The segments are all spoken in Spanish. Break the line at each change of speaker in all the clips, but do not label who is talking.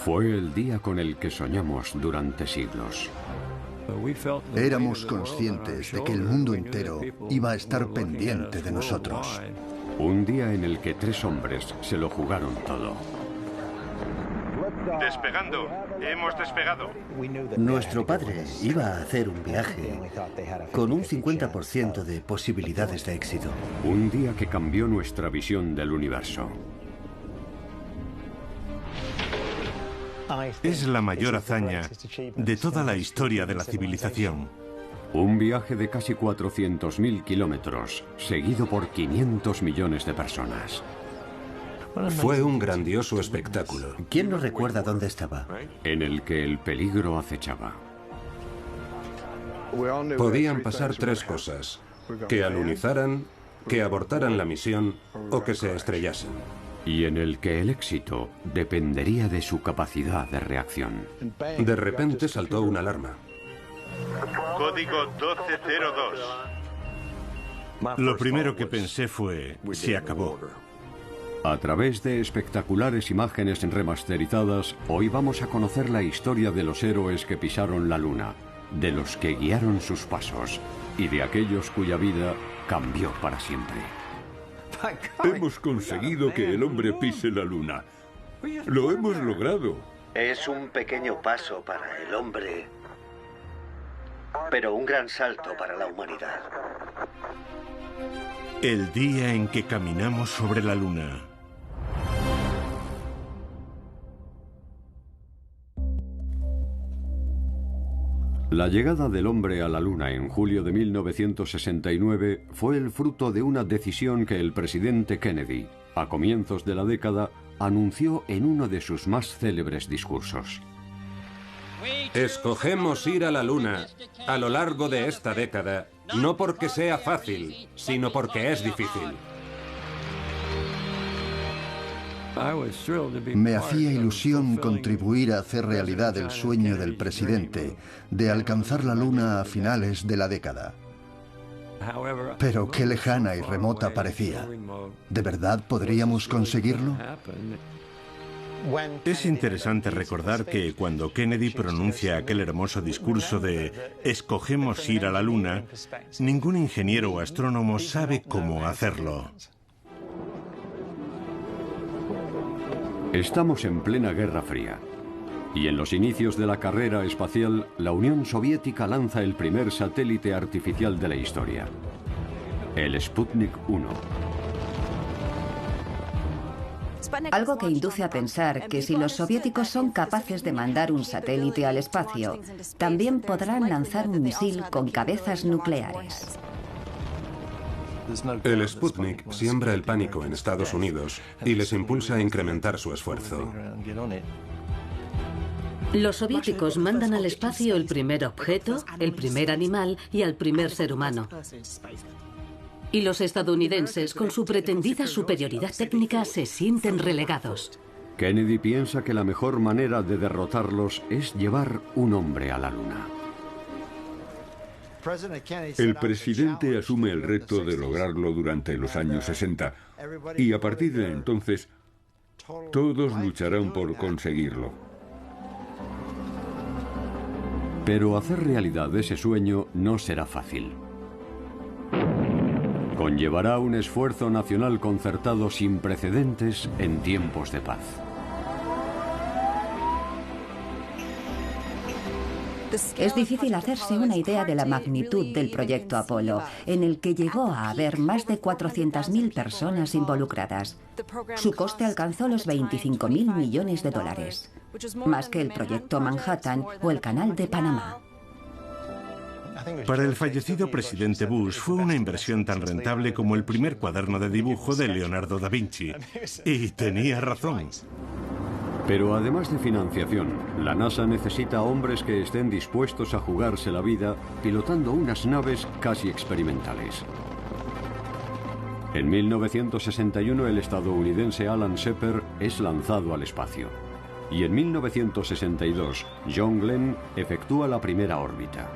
Fue el día con el que soñamos durante siglos.
Éramos conscientes de que el mundo entero iba a estar pendiente de nosotros.
Un día en el que 3 hombres se lo jugaron todo.
Despegando. Hemos despegado.
Nuestro padre iba a hacer un viaje con un 50% de posibilidades de éxito.
Un día que cambió nuestra visión del universo.
Es la mayor hazaña de toda la historia de la civilización.
Un viaje de casi 400.000 kilómetros, seguido por 500 millones de personas.
Fue un grandioso espectáculo.
¿Quién no recuerda dónde estaba?
En el que el peligro acechaba.
Podían pasar 3 cosas: que alunizaran, que abortaran la misión o que se estrellasen.
Y en el que el éxito dependería de su capacidad de reacción.
De repente saltó una alarma.
Código 1202. Lo primero que pensé fue: se acabó.
A través de espectaculares imágenes remasterizadas, hoy vamos a conocer la historia de los héroes que pisaron la Luna, de los que guiaron sus pasos y de aquellos cuya vida cambió para siempre.
Hemos conseguido que el hombre pise la Luna. Lo hemos logrado.
Es un pequeño paso para el hombre, pero un gran salto para la humanidad.
El día en que caminamos sobre la Luna.
La llegada del hombre a la Luna en julio de 1969 fue el fruto de una decisión que el presidente Kennedy, a comienzos de la década, anunció en uno de sus más célebres discursos.
Escogemos ir a la Luna a lo largo de esta década, no porque sea fácil, sino porque es difícil.
Me hacía ilusión contribuir a hacer realidad el sueño del presidente de alcanzar la Luna a finales de la década. Pero qué lejana y remota parecía. ¿De verdad podríamos conseguirlo?
Es interesante recordar que cuando Kennedy pronuncia aquel hermoso discurso de "escogemos ir a la Luna", ningún ingeniero o astrónomo sabe cómo hacerlo.
Estamos en plena Guerra Fría. Y en los inicios de la carrera espacial, la Unión Soviética lanza el primer satélite artificial de la historia, el Sputnik 1.
Algo que induce a pensar que si los soviéticos son capaces de mandar un satélite al espacio, también podrán lanzar un misil con cabezas nucleares.
El Sputnik siembra el pánico en Estados Unidos y les impulsa a incrementar su esfuerzo.
Los soviéticos mandan al espacio el primer objeto, el primer animal y al primer ser humano. Y los estadounidenses, con su pretendida superioridad técnica, se sienten relegados.
Kennedy piensa que la mejor manera de derrotarlos es llevar un hombre a la Luna.
El presidente asume el reto de lograrlo durante los años 60 y a partir de entonces todos lucharán por conseguirlo.
Pero hacer realidad ese sueño no será fácil. Conllevará un esfuerzo nacional concertado sin precedentes en tiempos de paz.
Es difícil hacerse una idea de la magnitud del proyecto Apolo, en el que llegó a haber más de 400.000 personas involucradas. Su coste alcanzó los 25.000 millones de dólares, más que el proyecto Manhattan o el Canal de Panamá.
Para el fallecido presidente Bush fue una inversión tan rentable como el primer cuaderno de dibujo de Leonardo da Vinci. Y tenía razón.
Pero además de financiación, la NASA necesita hombres que estén dispuestos a jugarse la vida pilotando unas naves casi experimentales. En 1961 el estadounidense Alan Shepard es lanzado al espacio. Y en 1962 John Glenn efectúa la primera órbita.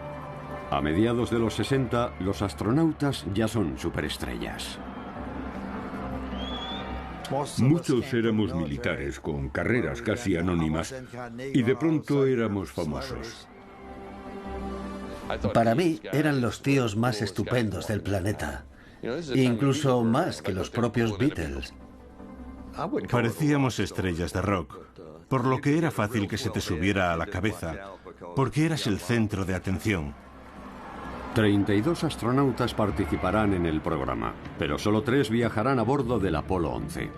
A mediados de los 60 los astronautas ya son superestrellas.
Muchos éramos militares con carreras casi anónimas y de pronto éramos famosos.
Para mí eran los tíos más estupendos del planeta, incluso más que los propios Beatles.
Parecíamos estrellas de rock, por lo que era fácil que se te subiera a la cabeza, porque eras el centro de atención.
32 astronautas participarán en el programa, pero solo 3 viajarán a bordo del Apolo 11.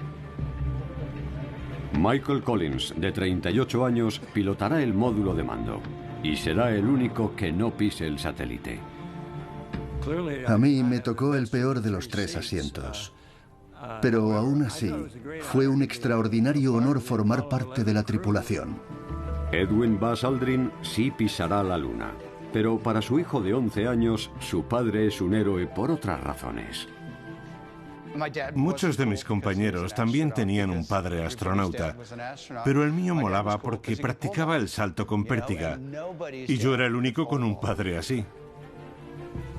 Michael Collins, de 38 años, pilotará el módulo de mando y será el único que no pise el satélite.
A mí me tocó el peor de los 3 asientos. Pero aún así, fue un extraordinario honor formar parte de la tripulación.
Edwin Buzz Aldrin sí pisará la Luna, pero para su hijo de 11 años, su padre es un héroe por otras razones.
Muchos de mis compañeros también tenían un padre astronauta, pero el mío molaba porque practicaba el salto con pértiga, y yo era el único con un padre así.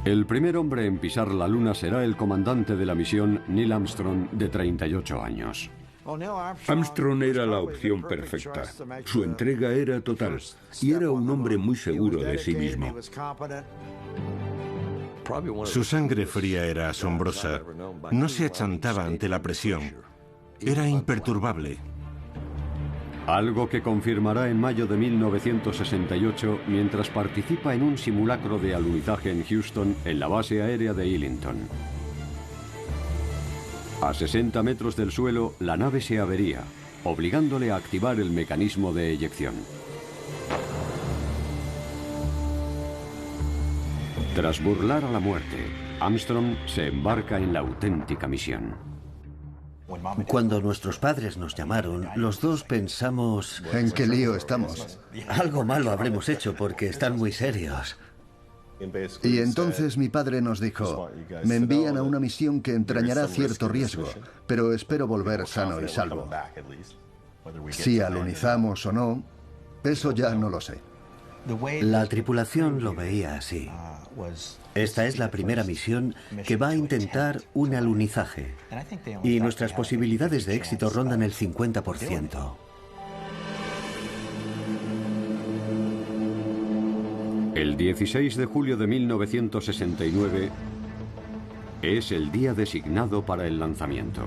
El primer hombre en pisar la Luna será el comandante de la misión, Neil Armstrong, de 38 años.
Armstrong era la opción perfecta. Su entrega era total y era un hombre muy seguro de sí mismo.
Su sangre fría era asombrosa. No se achantaba ante la presión. Era imperturbable.
Algo que confirmará en mayo de 1968 mientras participa en un simulacro de alunizaje en Houston, en la base aérea de Ellington. A 60 metros del suelo, la nave se avería, obligándole a activar el mecanismo de eyección. Tras burlar a la muerte, Armstrong se embarca en la auténtica misión.
Cuando nuestros padres nos llamaron, los dos pensamos...
¿En qué lío estamos?
Algo malo habremos hecho porque están muy serios.
Y entonces mi padre nos dijo, me envían a una misión que entrañará cierto riesgo, pero espero volver sano y salvo. Si alunizamos o no, eso ya no lo sé.
La tripulación lo veía así. Esta es la primera misión que va a intentar un alunizaje, y nuestras posibilidades de éxito rondan el 50%.
El 16 de julio de 1969 es el día designado para el lanzamiento.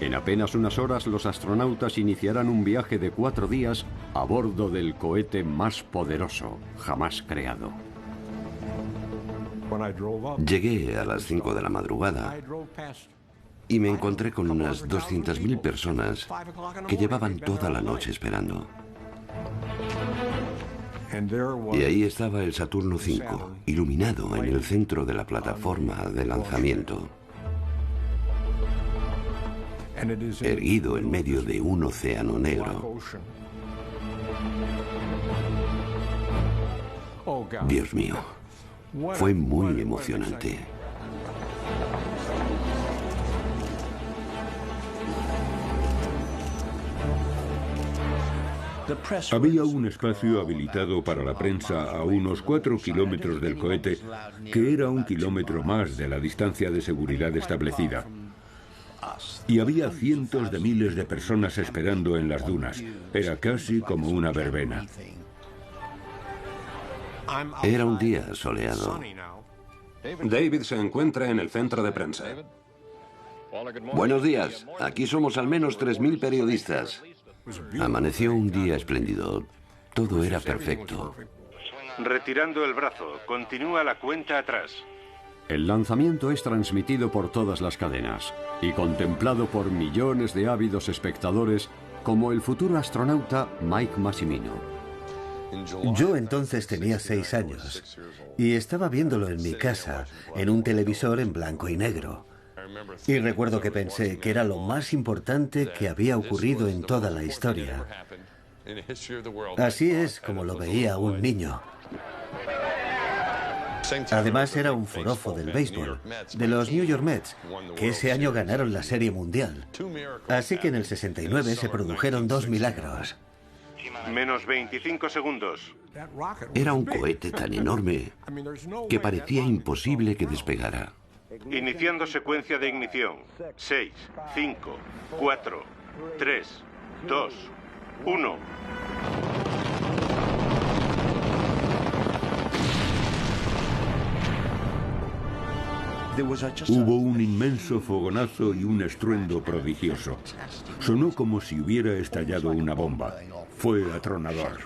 En apenas unas horas, los astronautas iniciarán un viaje de 4 días a bordo del cohete más poderoso jamás creado.
Llegué a las 5 de la madrugada y me encontré con unas 200.000 personas que llevaban toda la noche esperando. Y ahí estaba el Saturno V, iluminado en el centro de la plataforma de lanzamiento, erguido en medio de un océano negro. Dios mío, fue muy emocionante.
Había un espacio habilitado para la prensa a unos 4 kilómetros del cohete, que era 1 kilómetro más de la distancia de seguridad establecida. Y había cientos de miles de personas esperando en las dunas. Era casi como una verbena.
Era un día soleado.
David se encuentra en el centro de prensa.
Buenos días. Aquí somos al menos 3.000 periodistas. Amaneció un día espléndido. Todo era perfecto.
Retirando el brazo, continúa la cuenta atrás.
El lanzamiento es transmitido por todas las cadenas y contemplado por millones de ávidos espectadores como el futuro astronauta Mike Massimino.
Yo entonces tenía 6 años y estaba viéndolo en mi casa, en un televisor en blanco y negro. Y recuerdo que pensé que era lo más importante que había ocurrido en toda la historia. Así es como lo veía un niño. Además era un forofo del béisbol, de los New York Mets, que ese año ganaron la Serie Mundial. Así que en el 69 se produjeron 2 milagros.
Menos 25 segundos.
Era un cohete tan enorme que parecía imposible que despegara.
Iniciando secuencia de ignición. 6, 5, 4, 3, 2, 1.
Hubo un inmenso fogonazo y un estruendo prodigioso. Sonó como si hubiera estallado una bomba. Fue atronador.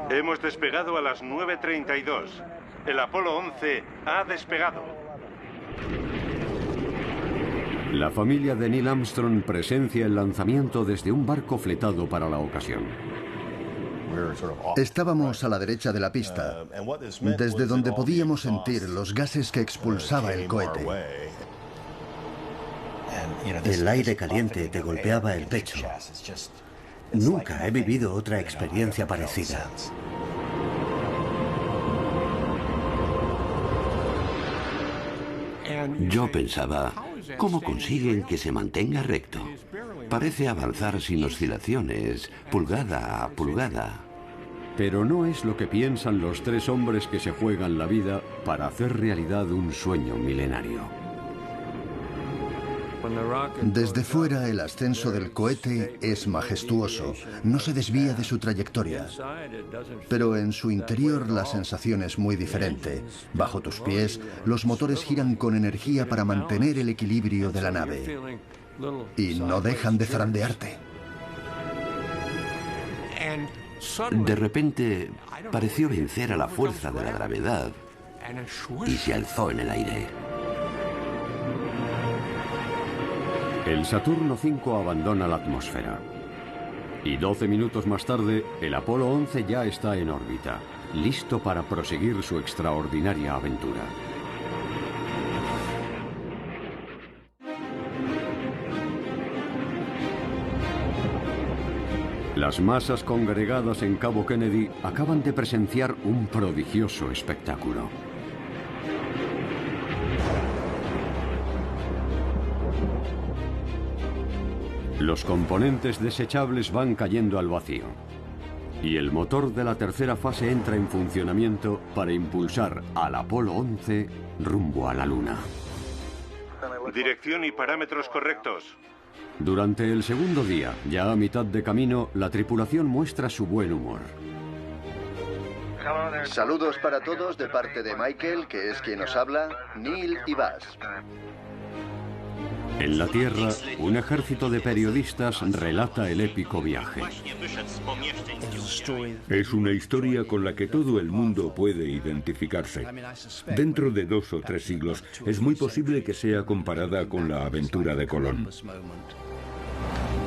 Hemos despegado a las 9:32. El Apolo 11 ha despegado.
La familia de Neil Armstrong presencia el lanzamiento desde un barco fletado para la ocasión.
Estábamos a la derecha de la pista, desde donde podíamos sentir los gases que expulsaba el cohete.
El aire caliente te golpeaba el pecho. Nunca he vivido otra experiencia parecida.
Yo pensaba, ¿cómo consiguen que se mantenga recto? Parece avanzar sin oscilaciones, pulgada a pulgada.
Pero no es lo que piensan los tres hombres que se juegan la vida para hacer realidad un sueño milenario.
Desde fuera, el ascenso del cohete es majestuoso, no se desvía de su trayectoria. Pero en su interior la sensación es muy diferente. Bajo tus pies, los motores giran con energía para mantener el equilibrio de la nave. Y no dejan de zarandearte.
De repente, pareció vencer a la fuerza de la gravedad y se alzó en el aire.
El Saturno V abandona la atmósfera. Y 12 minutos más tarde, el Apolo 11 ya está en órbita, listo para proseguir su extraordinaria aventura. Las masas congregadas en Cabo Kennedy acaban de presenciar un prodigioso espectáculo. Los componentes desechables van cayendo al vacío. Y el motor de la tercera fase entra en funcionamiento para impulsar al Apolo 11 rumbo a la Luna.
Dirección y parámetros correctos.
Durante el segundo día, ya a mitad de camino, la tripulación muestra su buen humor.
Saludos para todos de parte de Michael, que es quien nos habla, Neil y Buzz.
En la Tierra, un ejército de periodistas relata el épico viaje.
Es una historia con la que todo el mundo puede identificarse. Dentro de 2 o 3 siglos, es muy posible que sea comparada con la aventura de Colón.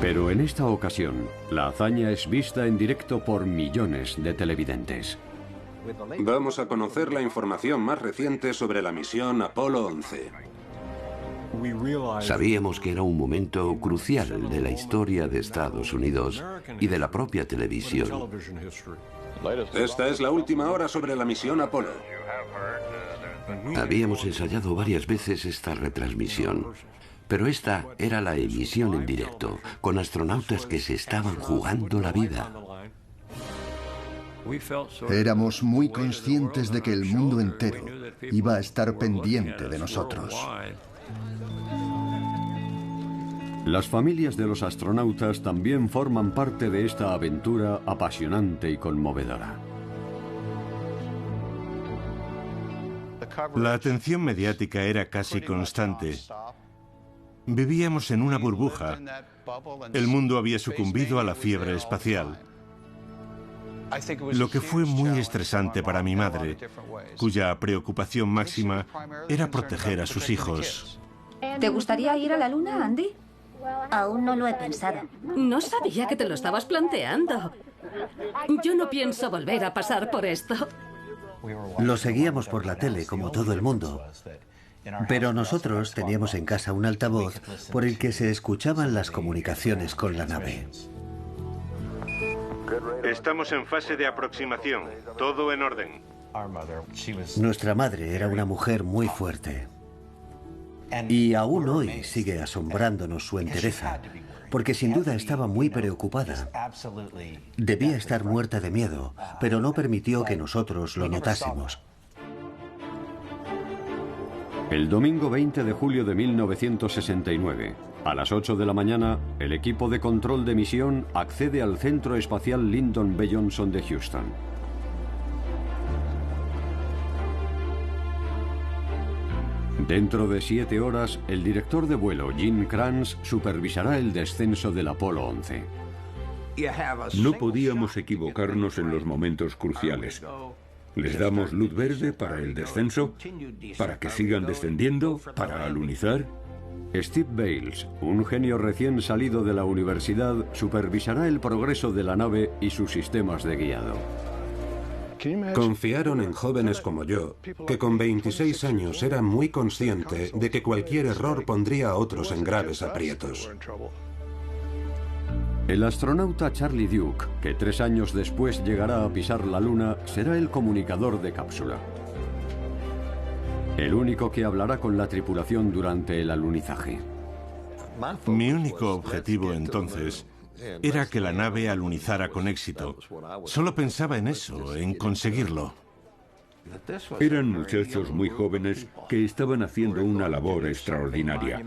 Pero en esta ocasión, la hazaña es vista en directo por millones de televidentes.
Vamos a conocer la información más reciente sobre la misión Apolo 11.
Sabíamos que era un momento crucial de la historia de Estados Unidos y de la propia televisión.
Esta es la última hora sobre la misión Apolo.
Habíamos ensayado varias veces esta retransmisión, pero esta era la emisión en directo, con astronautas que se estaban jugando la vida.
Éramos muy conscientes de que el mundo entero iba a estar pendiente de nosotros.
Las familias de los astronautas también forman parte de esta aventura apasionante y conmovedora.
La atención mediática era casi constante. Vivíamos en una burbuja. El mundo había sucumbido a la fiebre espacial. Lo que fue muy estresante para mi madre, cuya preocupación máxima era proteger a sus hijos.
¿Te gustaría ir a la Luna, Andy?
Aún no lo he pensado.
No sabía que te lo estabas planteando. Yo no pienso volver a pasar por esto.
Lo seguíamos por la tele, como todo el mundo. Pero nosotros teníamos en casa un altavoz por el que se escuchaban las comunicaciones con la nave.
Estamos en fase de aproximación. Todo en orden.
Nuestra madre era una mujer muy fuerte. Y aún hoy sigue asombrándonos su entereza, porque sin duda estaba muy preocupada. Debía estar muerta de miedo, pero no permitió que nosotros lo notásemos.
El domingo 20 de julio de 1969, a las 8 de la mañana, el equipo de control de misión accede al Centro Espacial Lyndon B. Johnson de Houston. Dentro de 7 horas, el director de vuelo, Gene Kranz, supervisará el descenso del Apolo 11.
No podíamos equivocarnos en los momentos cruciales. Les damos luz verde para el descenso, para que sigan descendiendo, para alunizar.
Steve Bales, un genio recién salido de la universidad, supervisará el progreso de la nave y sus sistemas de guiado.
Confiaron en jóvenes como yo, que con 26 años era muy consciente de que cualquier error pondría a otros en graves aprietos.
El astronauta Charlie Duke, que 3 años después llegará a pisar la Luna, será el comunicador de cápsula. El único que hablará con la tripulación durante el alunizaje.
Mi único objetivo entonces era que la nave alunizara con éxito. Solo pensaba en eso, en conseguirlo.
Eran muchachos muy jóvenes que estaban haciendo una labor extraordinaria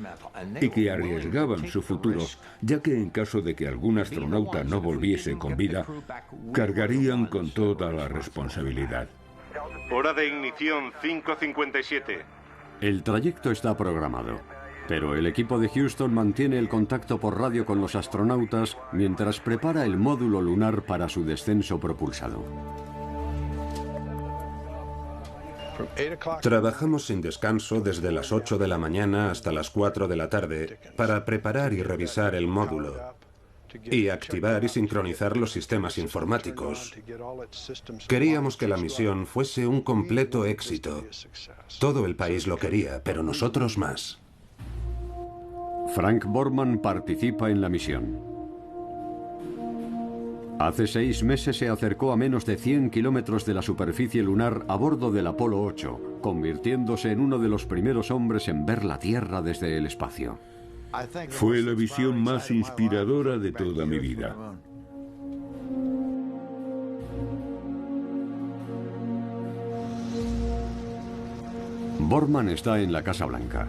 y que arriesgaban su futuro, ya que en caso de que algún astronauta no volviese con vida, cargarían con toda la responsabilidad.
Hora de ignición 5:57.
El trayecto está programado, pero el equipo de Houston mantiene el contacto por radio con los astronautas mientras prepara el módulo lunar para su descenso propulsado.
Trabajamos sin descanso desde las 8 de la mañana hasta las 4 de la tarde para preparar y revisar el módulo y activar y sincronizar los sistemas informáticos. Queríamos que la misión fuese un completo éxito. Todo el país lo quería, pero nosotros más.
Frank Borman participa en la misión. Hace 6 meses se acercó a menos de 100 kilómetros de la superficie lunar a bordo del Apolo 8, convirtiéndose en uno de los primeros hombres en ver la Tierra desde el espacio.
Fue la visión más inspiradora de toda mi vida.
Borman está en la Casa Blanca.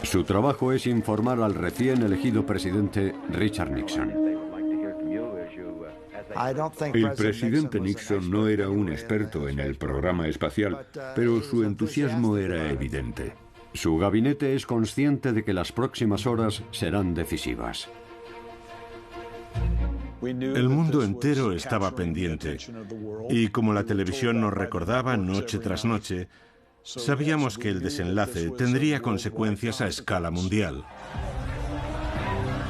Su trabajo es informar al recién elegido presidente Richard Nixon.
El presidente Nixon no era un experto en el programa espacial, pero su entusiasmo era evidente.
Su gabinete es consciente de que las próximas horas serán decisivas.
El mundo entero estaba pendiente, y como la televisión nos recordaba noche tras noche, sabíamos que el desenlace tendría consecuencias a escala mundial.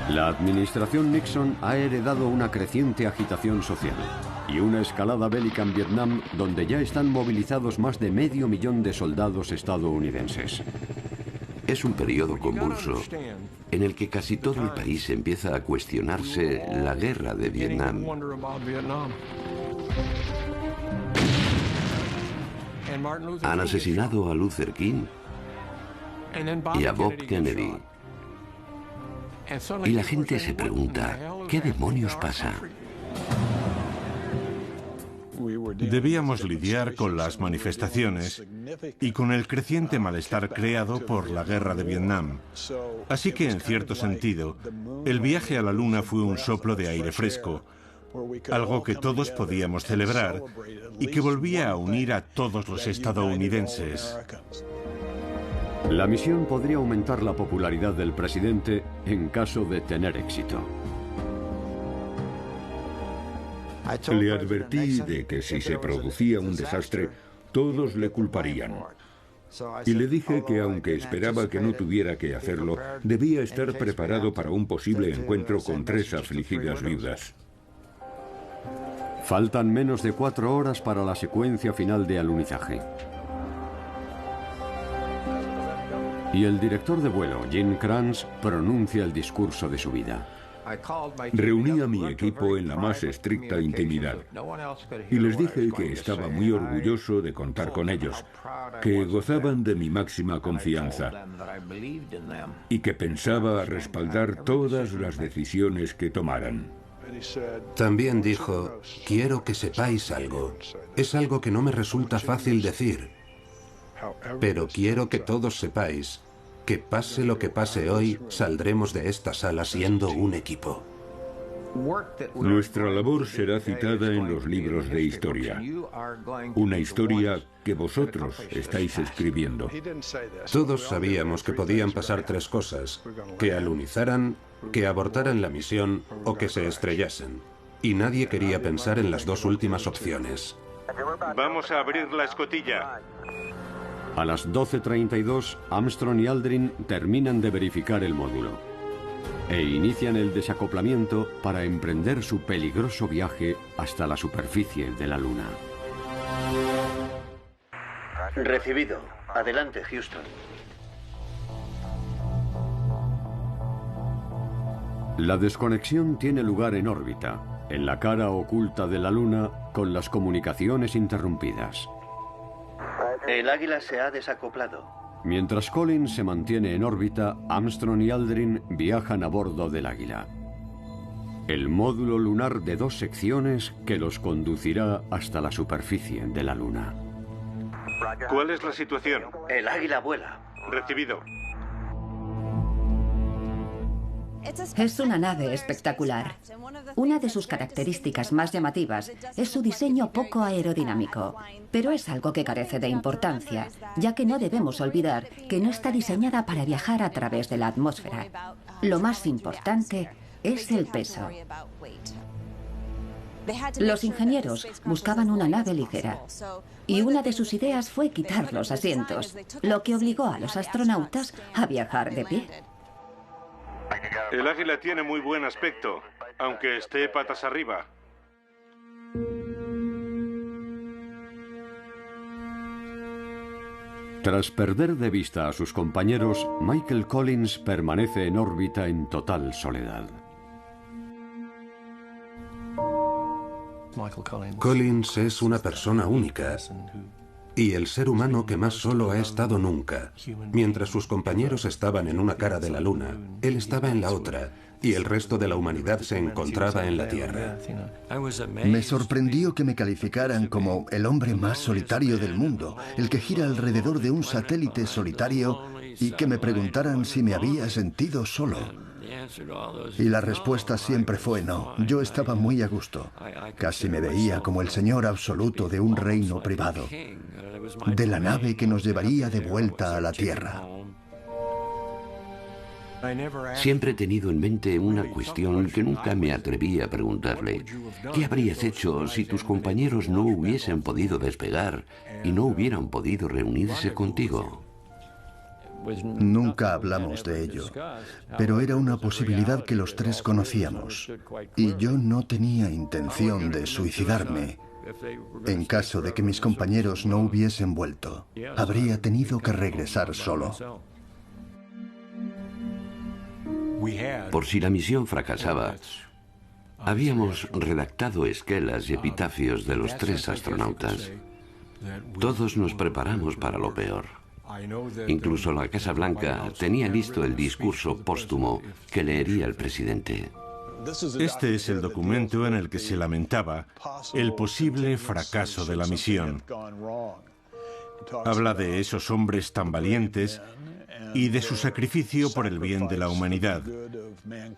La administración Nixon ha heredado una creciente agitación social y una escalada bélica en Vietnam donde ya están movilizados más de 500.000 de soldados estadounidenses.
Es un periodo convulso en el que casi todo el país empieza a cuestionarse la guerra de Vietnam. Han asesinado a Luther King y a Bob Kennedy. Y la gente se pregunta, ¿qué demonios pasa?
Debíamos lidiar con las manifestaciones y con el creciente malestar creado por la guerra de Vietnam. Así que, en cierto sentido, el viaje a la Luna fue un soplo de aire fresco, algo que todos podíamos celebrar y que volvía a unir a todos los estadounidenses.
La misión podría aumentar la popularidad del presidente en caso de tener éxito.
Le advertí de que si se producía un desastre, todos le culparían. Y le dije que aunque esperaba que no tuviera que hacerlo, debía estar preparado para un posible encuentro con 3 afligidas viudas.
Faltan menos de 4 horas para la secuencia final de alunizaje. Y el director de vuelo, Gene Kranz, pronuncia el discurso de su vida.
Reuní a mi equipo en la más estricta intimidad y les dije que estaba muy orgulloso de contar con ellos, que gozaban de mi máxima confianza y que pensaba respaldar todas las decisiones que tomaran.
También dijo, quiero que sepáis algo. Es algo que no me resulta fácil decir, pero quiero que todos sepáis que pase lo que pase hoy, saldremos de esta sala siendo un equipo.
Nuestra labor será citada en los libros de historia. Una historia que vosotros estáis escribiendo.
Todos sabíamos que podían pasar tres cosas: que alunizaran, que abortaran la misión o que se estrellasen. Y nadie quería pensar en las dos últimas opciones.
Vamos a abrir la escotilla.
A las 12:32, Armstrong y Aldrin terminan de verificar el módulo e inician el desacoplamiento para emprender su peligroso viaje hasta la superficie de la Luna.
Recibido. Adelante, Houston.
La desconexión tiene lugar en órbita, en la cara oculta de la Luna, con las comunicaciones interrumpidas.
El Águila se ha desacoplado.
Mientras Collins se mantiene en órbita, Armstrong y Aldrin viajan a bordo del Águila. El módulo lunar de 2 secciones que los conducirá hasta la superficie de la Luna.
¿Cuál es la situación?
El Águila vuela.
Recibido.
Es una nave espectacular. Una de sus características más llamativas es su diseño poco aerodinámico, pero es algo que carece de importancia, ya que no debemos olvidar que no está diseñada para viajar a través de la atmósfera. Lo más importante es el peso. Los ingenieros buscaban una nave ligera, y una de sus ideas fue quitar los asientos, lo que obligó a los astronautas a viajar de pie.
El Águila tiene muy buen aspecto, aunque esté patas arriba.
Tras perder de vista a sus compañeros, Michael Collins permanece en órbita en total soledad.
Collins es una persona única y el ser humano que más solo ha estado nunca. Mientras sus compañeros estaban en una cara de la Luna, él estaba en la otra, y el resto de la humanidad se encontraba en la Tierra.
Me sorprendió que me calificaran como el hombre más solitario del mundo, el que gira alrededor de un satélite solitario, y que me preguntaran si me había sentido solo. Y la respuesta siempre fue no. Yo estaba muy a gusto. Casi me veía como el señor absoluto de un reino privado, de la nave que nos llevaría de vuelta a la Tierra.
Siempre he tenido en mente una cuestión que nunca me atreví a preguntarle. ¿Qué habrías hecho si tus compañeros no hubiesen podido despegar y no hubieran podido reunirse contigo?
Nunca hablamos de ello, pero era una posibilidad que los tres conocíamos. Y yo no tenía intención de suicidarme. En caso de que mis compañeros no hubiesen vuelto, habría tenido que regresar solo.
Por si la misión fracasaba, habíamos redactado esquelas y epitafios de los 3 astronautas. Todos nos preparamos para lo peor. Incluso la Casa Blanca tenía listo el discurso póstumo que leería el presidente.
Este es el documento en el que se lamentaba el posible fracaso de la misión. Habla de esos hombres tan valientes y de su sacrificio por el bien de la humanidad.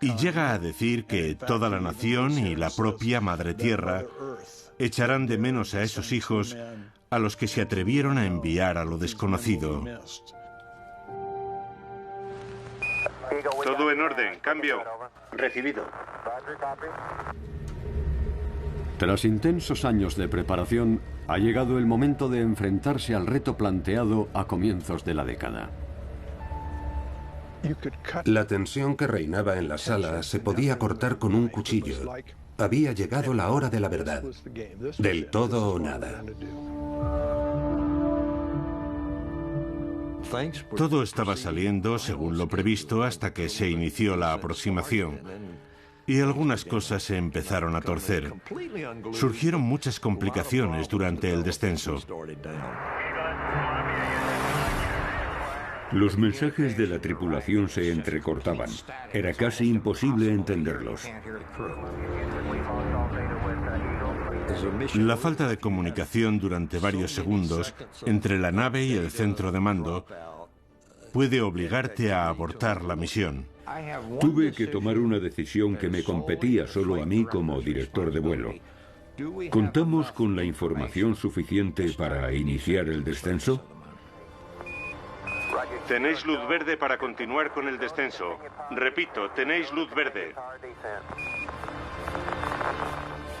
Y llega a decir que toda la nación y la propia Madre Tierra echarán de menos a esos hijos a los que se atrevieron a enviar a lo desconocido. Todo en orden, cambio.
Recibido.
Tras intensos años de preparación, ha llegado el momento de enfrentarse al reto planteado a comienzos de la década.
La tensión que reinaba en la sala se podía cortar con un cuchillo. Había llegado la hora de la verdad. Del todo o nada.
Todo estaba saliendo según lo previsto hasta que se inició la aproximación. Y algunas cosas se empezaron a torcer. Surgieron muchas complicaciones durante el descenso.
Los mensajes de la tripulación se entrecortaban. Era casi imposible entenderlos.
La falta de comunicación durante varios segundos entre la nave y el centro de mando puede obligarte a abortar la misión.
Tuve que tomar una decisión que me competía solo a mí como director de vuelo. ¿Contamos con la información suficiente para iniciar el descenso?
Tenéis luz verde para continuar con el descenso. Repito, tenéis luz verde.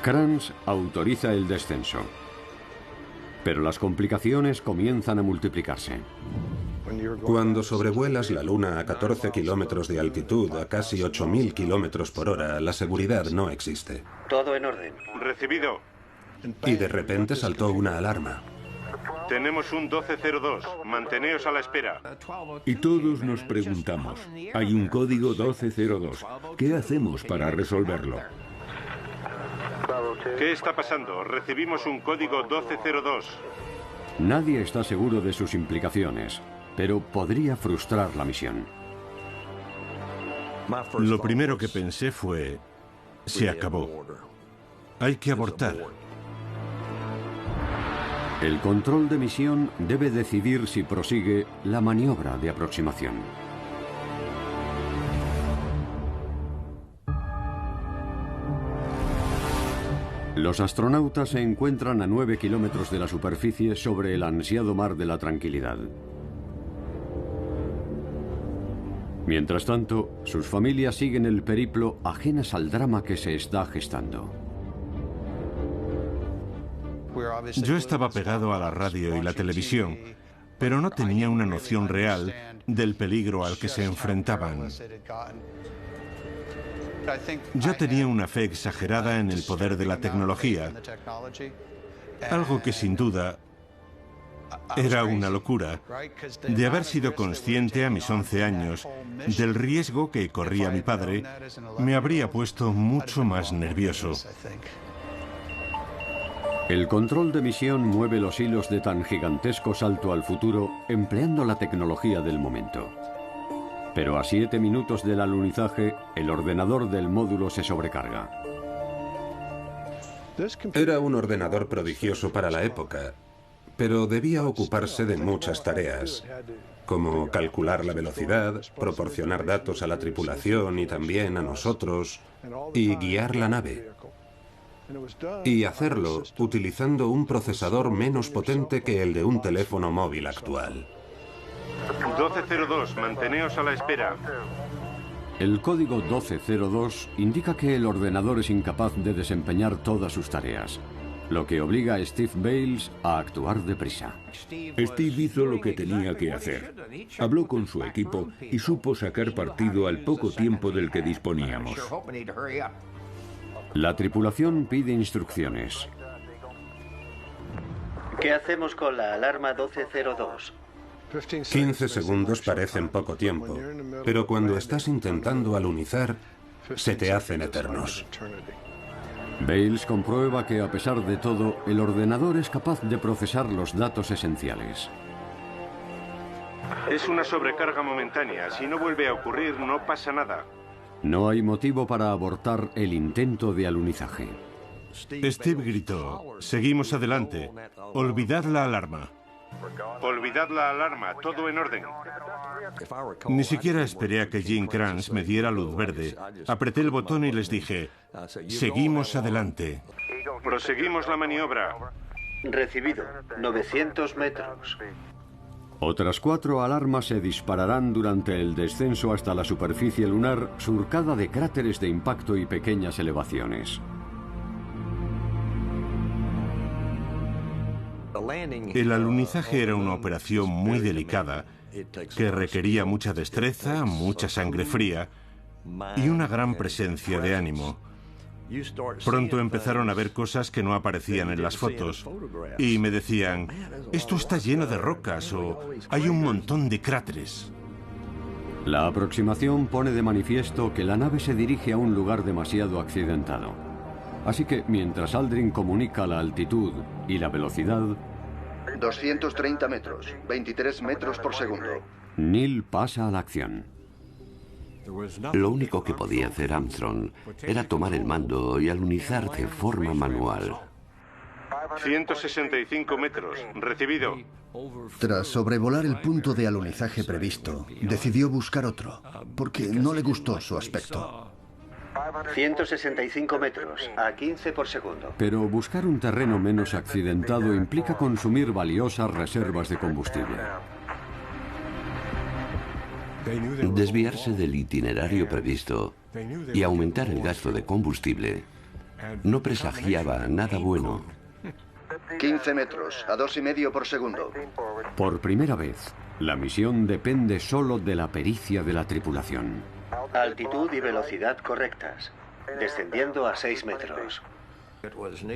Kranz autoriza el descenso. Pero las complicaciones comienzan a multiplicarse.
Cuando sobrevuelas la Luna a 14 kilómetros de altitud, a casi 8.000 kilómetros por hora, la seguridad no existe.
Todo en orden.
Recibido.
Y de repente saltó una alarma.
Tenemos un 1202. Manteneos a la espera.
Y todos nos preguntamos, hay un código 1202. ¿Qué hacemos para resolverlo?
¿Qué está pasando? Recibimos un código 1202.
Nadie está seguro de sus implicaciones, pero podría frustrar la misión.
Lo primero que pensé fue, se acabó. Hay que abortar.
El control de misión debe decidir si prosigue la maniobra de aproximación. Los astronautas se encuentran a 9 kilómetros de la superficie sobre el ansiado mar de la tranquilidad. Mientras tanto, sus familias siguen el periplo ajenas al drama que se está gestando.
Yo estaba pegado a la radio y la televisión, pero no tenía una noción real del peligro al que se enfrentaban. Yo tenía una fe exagerada en el poder de la tecnología, algo que sin duda era una locura, de haber sido consciente a mis 11 años del riesgo que corría mi padre, me habría puesto mucho más nervioso.
El control de misión mueve los hilos de tan gigantesco salto al futuro empleando la tecnología del momento. Pero a 7 minutos del alunizaje, el ordenador del módulo se sobrecarga.
Era un ordenador prodigioso para la época, pero debía ocuparse de muchas tareas, como calcular la velocidad, proporcionar datos a la tripulación y también a nosotros, y guiar la nave. Y hacerlo utilizando un procesador menos potente que el de un teléfono móvil actual.
1202, manteneos a la espera.
El código 1202 indica que el ordenador es incapaz de desempeñar todas sus tareas, lo que obliga a Steve Bales a actuar deprisa.
Steve hizo lo que tenía que hacer. Habló con su equipo y supo sacar partido al poco tiempo del que disponíamos.
La tripulación pide instrucciones.
¿Qué hacemos con la alarma 1202?
15 segundos parecen poco tiempo, pero cuando estás intentando alunizar, se te hacen eternos.
Bales comprueba que, a pesar de todo, el ordenador es capaz de procesar los datos esenciales.
Es una sobrecarga momentánea. Si no vuelve a ocurrir, no pasa nada.
No hay motivo para abortar el intento de alunizaje.
Steve gritó, seguimos adelante. Olvidad la alarma. Olvidad la alarma, todo en orden. Ni siquiera esperé a que Gene Kranz me diera luz verde. Apreté el botón y les dije, seguimos adelante. Proseguimos la maniobra.
Recibido, 900 metros.
Otras 4 alarmas se dispararán durante el descenso hasta la superficie lunar, surcada de cráteres de impacto y pequeñas elevaciones.
El alunizaje era una operación muy delicada que requería mucha destreza, mucha sangre fría y una gran presencia de ánimo. Pronto empezaron a ver cosas que no aparecían en las fotos y me decían, esto está lleno de rocas o hay un montón de cráteres.
La aproximación pone de manifiesto que la nave se dirige a un lugar demasiado accidentado. Así que mientras Aldrin comunica la altitud y la velocidad...
230 metros, 23 metros por segundo.
Neil pasa a la acción.
Lo único que podía hacer Armstrong era tomar el mando y alunizar de forma manual.
165 metros. Recibido.
Tras sobrevolar el punto de alunizaje previsto, decidió buscar otro, porque no le gustó su aspecto.
165 metros, a 15 por segundo.
Pero buscar un terreno menos accidentado implica consumir valiosas reservas de combustible.
Desviarse del itinerario previsto y aumentar el gasto de combustible no presagiaba nada bueno.
15 metros, a 2,5 por segundo.
Por primera vez, la misión depende solo de la pericia de la tripulación.
Altitud y velocidad correctas. Descendiendo a 6 metros.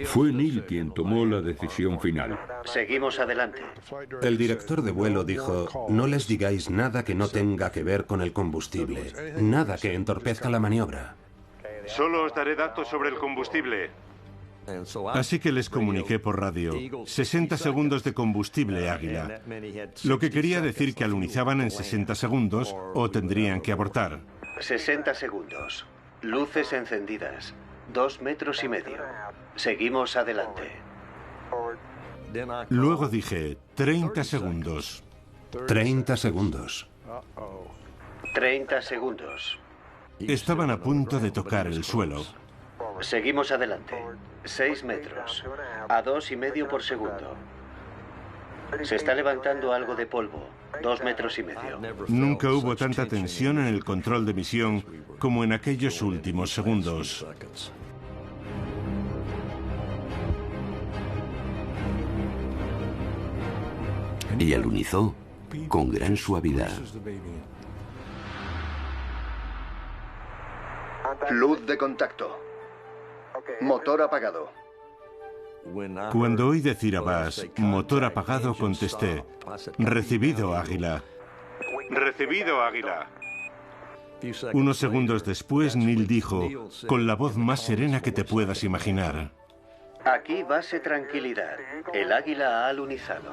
Fue Neil quien tomó la decisión final.
Seguimos adelante.
El director de vuelo dijo, no les digáis nada que no tenga que ver con el combustible, nada que entorpezca la maniobra.
Solo os daré datos sobre el combustible. Así que les comuniqué por radio, 60 segundos de combustible, Águila. Lo que quería decir que alunizaban en 60 segundos o tendrían que abortar.
60 segundos. Luces encendidas. 2,5 metros. Seguimos adelante.
Luego dije, 30 segundos.
30 segundos.
30 segundos.
Estaban a punto de tocar el suelo.
Seguimos adelante. 6 metros. A 2,5 por segundo. Se está levantando algo de polvo. 2,5 metros.
Nunca hubo tanta tensión en el control de misión como en aquellos últimos segundos.
Y alunizó con gran suavidad.
Luz de contacto. Motor apagado.
Cuando oí decir a Bass, motor apagado, contesté, recibido, Águila. Recibido, Águila. Unos segundos después, Neil dijo, con la voz más serena que te puedas imaginar.
Aquí base tranquilidad. El Águila ha alunizado.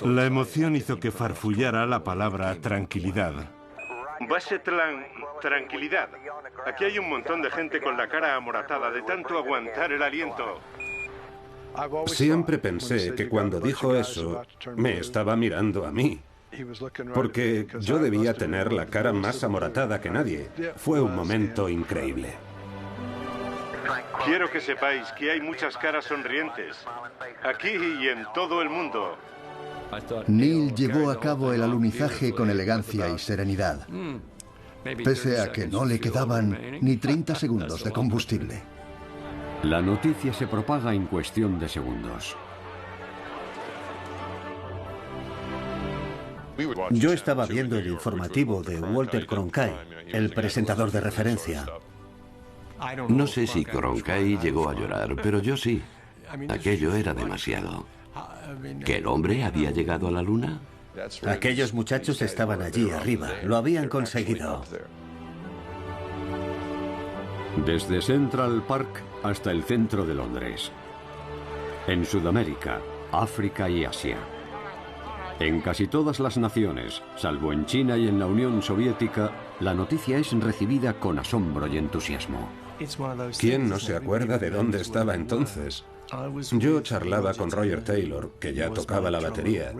La emoción hizo que farfullara la palabra tranquilidad. Base tranquilidad. Aquí hay un montón de gente con la cara amoratada de tanto aguantar el aliento.
Siempre pensé que cuando dijo eso, me estaba mirando a mí. Porque yo debía tener la cara más amoratada que nadie. Fue un momento increíble.
Quiero que sepáis que hay muchas caras sonrientes. Aquí y en todo el mundo.
Neil llevó a cabo el alunizaje con elegancia y serenidad, pese a que no le quedaban ni 30 segundos de combustible.
La noticia se propaga en cuestión de segundos.
Yo estaba viendo el informativo de Walter Cronkite, el presentador de referencia.
No sé si Cronkite llegó a llorar, pero yo sí. Aquello era demasiado. ¿Que el hombre había llegado a la luna?
Aquellos muchachos estaban allí arriba, lo habían conseguido.
Desde Central Park hasta el centro de Londres. En Sudamérica, África y Asia. En casi todas las naciones, salvo en China y en la Unión Soviética, la noticia es recibida con asombro y entusiasmo.
¿Quién no se acuerda de dónde estaba entonces? Yo charlaba con Roger Taylor, que ya tocaba la batería.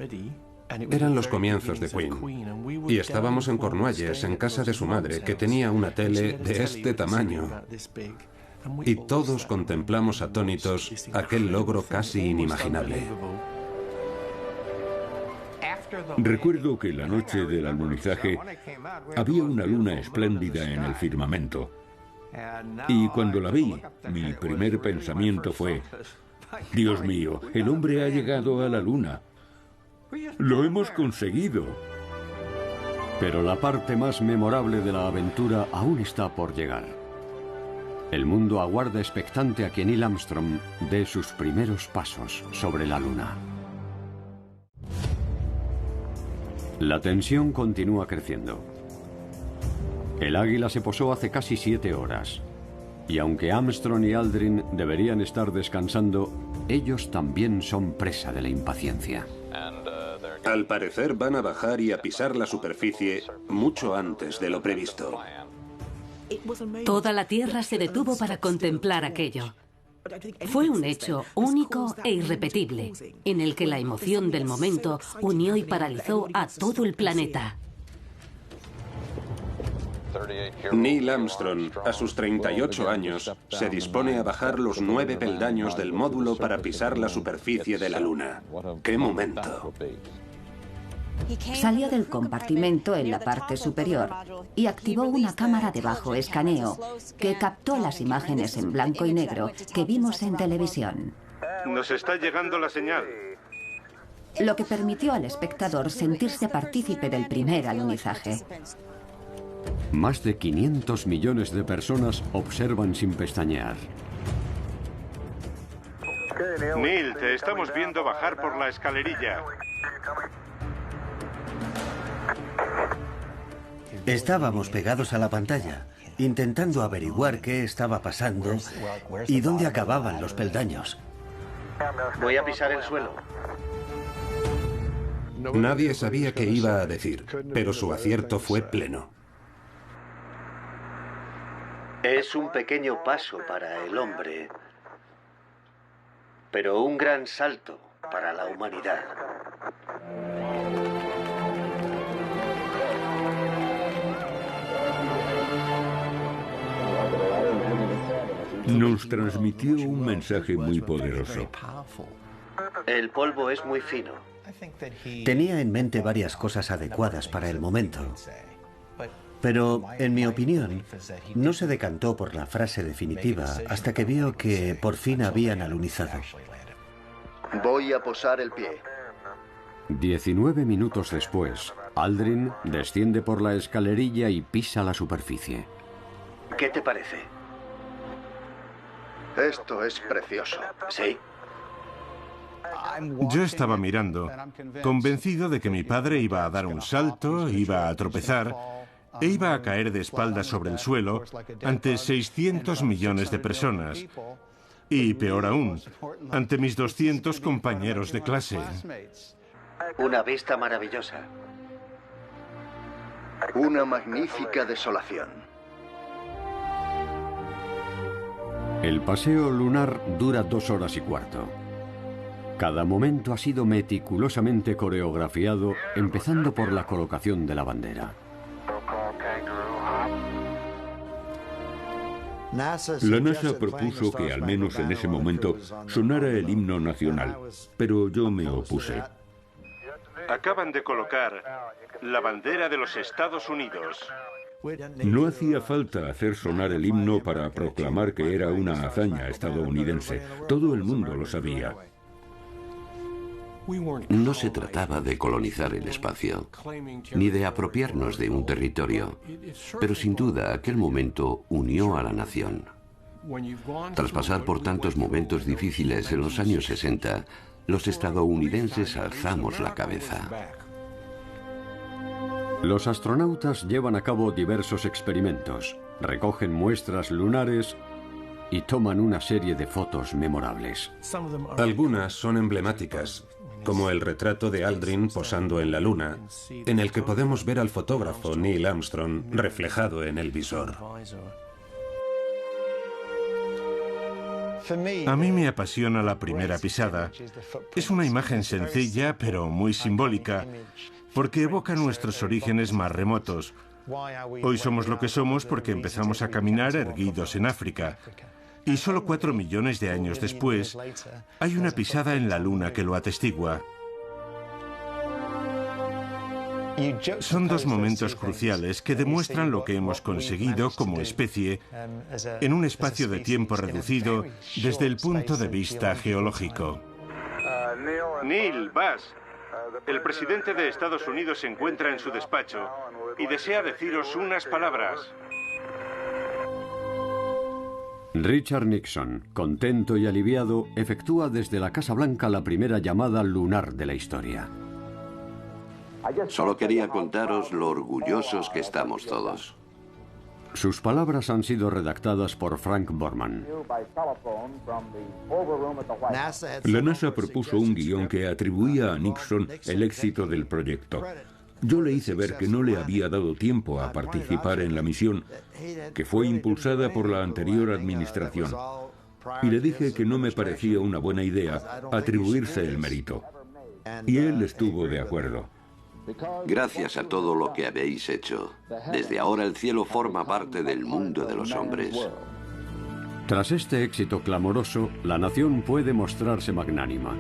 Eran los comienzos de Queen. Y estábamos en Cornualles, en casa de su madre, que tenía una tele de este tamaño. Y todos contemplamos atónitos aquel logro casi inimaginable.
Recuerdo que la noche del alunizaje había una luna espléndida en el firmamento. Y cuando la vi, mi primer pensamiento fue, Dios mío, el hombre ha llegado a la luna. ¡Lo hemos conseguido!
Pero la parte más memorable de la aventura aún está por llegar. El mundo aguarda expectante a que Neil Armstrong dé sus primeros pasos sobre la luna. La tensión continúa creciendo. El Águila se posó hace casi 7 horas. Y aunque Armstrong y Aldrin deberían estar descansando, ellos también son presa de la impaciencia.
Al parecer van a bajar y a pisar la superficie mucho antes de lo previsto.
Toda la Tierra se detuvo para contemplar aquello. Fue un hecho único e irrepetible, en el que la emoción del momento unió y paralizó a todo el planeta.
Neil Armstrong, a sus 38 años, se dispone a bajar los 9 peldaños del módulo para pisar la superficie de la Luna. ¡Qué momento!
Salió del compartimento en la parte superior y activó una cámara de bajo escaneo que captó las imágenes en blanco y negro que vimos en televisión.
Nos está llegando la señal.
Lo que permitió al espectador sentirse partícipe del primer alunizaje.
Más de 500 millones de personas observan sin pestañear.
Neil, te estamos viendo bajar por la escalerilla.
Estábamos pegados a la pantalla, intentando averiguar qué estaba pasando y dónde acababan los peldaños. Voy a pisar el suelo.
Nadie sabía qué iba a decir, pero su acierto fue pleno.
Es un pequeño paso para el hombre, pero un gran salto para la humanidad.
Nos transmitió un mensaje muy poderoso.
El polvo es muy fino. Tenía en mente varias cosas adecuadas para el momento. Pero, en mi opinión, no se decantó por la frase definitiva hasta que vio que por fin habían alunizado.
Voy a posar el pie.
19 minutos después, Aldrin desciende por la escalerilla y pisa la superficie.
¿Qué te parece?
Esto es precioso.
Sí.
Yo estaba mirando, convencido de que mi padre iba a dar un salto, iba a tropezar e iba a caer de espaldas sobre el suelo ante 600 millones de personas. Y peor aún, ante mis 200 compañeros de clase.
Una vista maravillosa.
Una magnífica desolación.
El paseo lunar dura 2 horas y cuarto. Cada momento ha sido meticulosamente coreografiado, empezando por la colocación de la bandera.
La NASA propuso que al menos en ese momento sonara el himno nacional, pero yo me opuse.
Acaban de colocar la bandera de los Estados Unidos.
No hacía falta hacer sonar el himno para proclamar que era una hazaña estadounidense. Todo el mundo lo sabía.
No se trataba de colonizar el espacio, ni de apropiarnos de un territorio, pero sin duda aquel momento unió a la nación. Tras pasar por tantos momentos difíciles en los años 60, los estadounidenses alzamos la cabeza.
Los astronautas llevan a cabo diversos experimentos, recogen muestras lunares y toman una serie de fotos memorables.
Algunas son emblemáticas, como el retrato de Aldrin posando en la Luna, en el que podemos ver al fotógrafo Neil Armstrong reflejado en el visor.
A mí me apasiona la primera pisada. Es una imagen sencilla, pero muy simbólica, porque evoca nuestros orígenes más remotos. Hoy somos lo que somos porque empezamos a caminar erguidos en África. Y solo 4 millones de años después, hay una pisada en la Luna que lo atestigua. Son dos momentos cruciales que demuestran lo que hemos conseguido como especie en un espacio de tiempo reducido desde el punto de vista geológico. Neil, Buzz, el presidente de Estados Unidos se encuentra en su despacho y desea deciros unas palabras.
Richard Nixon, contento y aliviado, efectúa desde la Casa Blanca la primera llamada lunar de la historia.
Solo quería contaros lo orgullosos que estamos todos.
Sus palabras han sido redactadas por Frank Borman.
La NASA propuso un guión que atribuía a Nixon el éxito del proyecto. Yo le hice ver que no le había dado tiempo a participar en la misión, que fue impulsada por la anterior administración. Y le dije que no me parecía una buena idea atribuirse el mérito. Y él estuvo de acuerdo.
Gracias a todo lo que habéis hecho, desde ahora el cielo forma parte del mundo de los hombres.
Tras este éxito clamoroso, la nación puede mostrarse magnánima.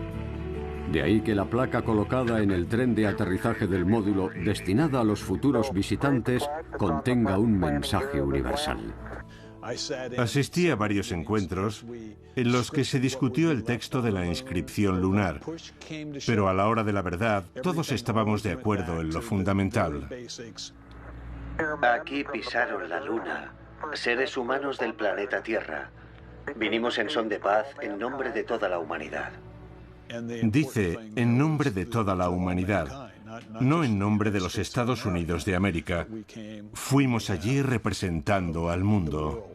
De ahí que la placa colocada en el tren de aterrizaje del módulo, destinada a los futuros visitantes, contenga un mensaje universal.
Asistí a varios encuentros en los que se discutió el texto de la inscripción lunar, pero a la hora de la verdad todos estábamos de acuerdo en lo fundamental.
Aquí pisaron la luna, seres humanos del planeta Tierra. Vinimos en son de paz en nombre de toda la humanidad.
Dice, en nombre de toda la humanidad, no en nombre de los Estados Unidos de América. Fuimos allí representando al mundo.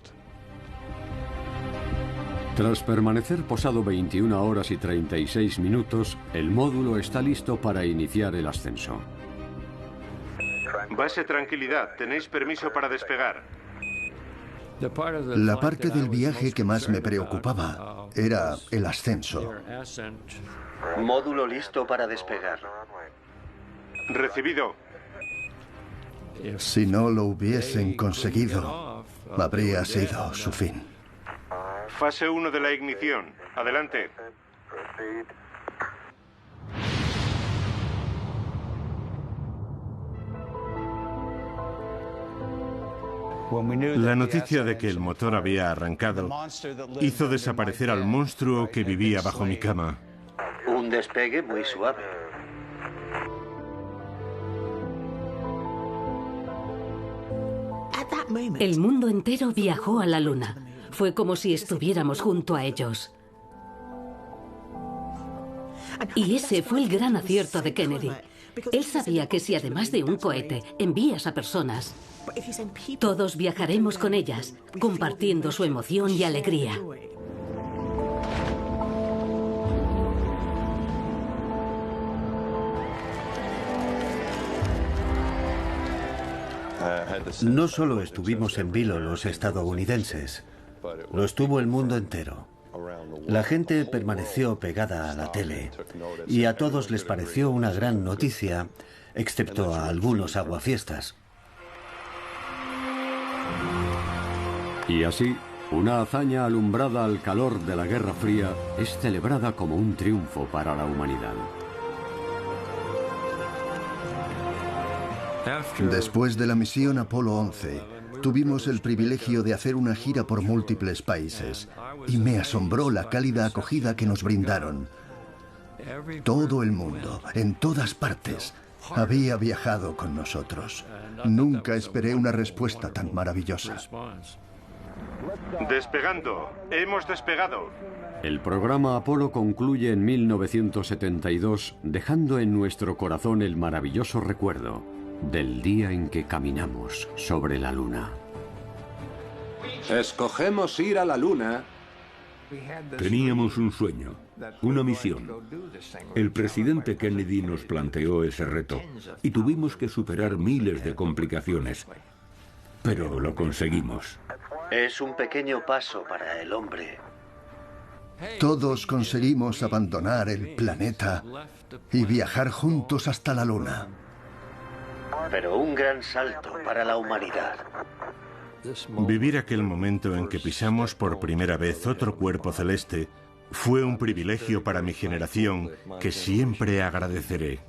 Tras permanecer posado 21 horas y 36 minutos, el módulo está listo para iniciar el ascenso.
Base Tranquilidad, tenéis permiso para despegar.
La parte del viaje que más me preocupaba era el ascenso.
Módulo listo para despegar.
Recibido.
Si no lo hubiesen conseguido, habría sido su fin.
Fase 1 de la ignición. Adelante. La noticia de que el motor había arrancado hizo desaparecer al monstruo que vivía bajo mi cama.
Un despegue muy suave.
El mundo entero viajó a la Luna. Fue como si estuviéramos junto a ellos. Y ese fue el gran acierto de Kennedy. Él sabía que si además de un cohete envías a personas, todos viajaremos con ellas, compartiendo su emoción y alegría.
No solo estuvimos en vilo los estadounidenses, lo estuvo el mundo entero. La gente permaneció pegada a la tele y a todos les pareció una gran noticia, excepto a algunos aguafiestas.
Y así, una hazaña alumbrada al calor de la Guerra Fría es celebrada como un triunfo para la humanidad.
Después de la misión Apolo 11, tuvimos el privilegio de hacer una gira por múltiples países y me asombró la cálida acogida que nos brindaron. Todo el mundo, en todas partes, había viajado con nosotros. Nunca esperé una respuesta tan maravillosa.
Despegando. Hemos despegado.
El programa Apolo concluye en 1972, dejando en nuestro corazón el maravilloso recuerdo del día en que caminamos sobre la Luna.
Escogemos ir a la Luna.
Teníamos un sueño, una misión. El presidente Kennedy nos planteó ese reto y tuvimos que superar miles de complicaciones. Pero lo conseguimos.
Es un pequeño paso para el hombre.
Todos conseguimos abandonar el planeta y viajar juntos hasta la Luna.
Pero un gran salto para la humanidad.
Vivir aquel momento en que pisamos por primera vez otro cuerpo celeste fue un privilegio para mi generación que siempre agradeceré.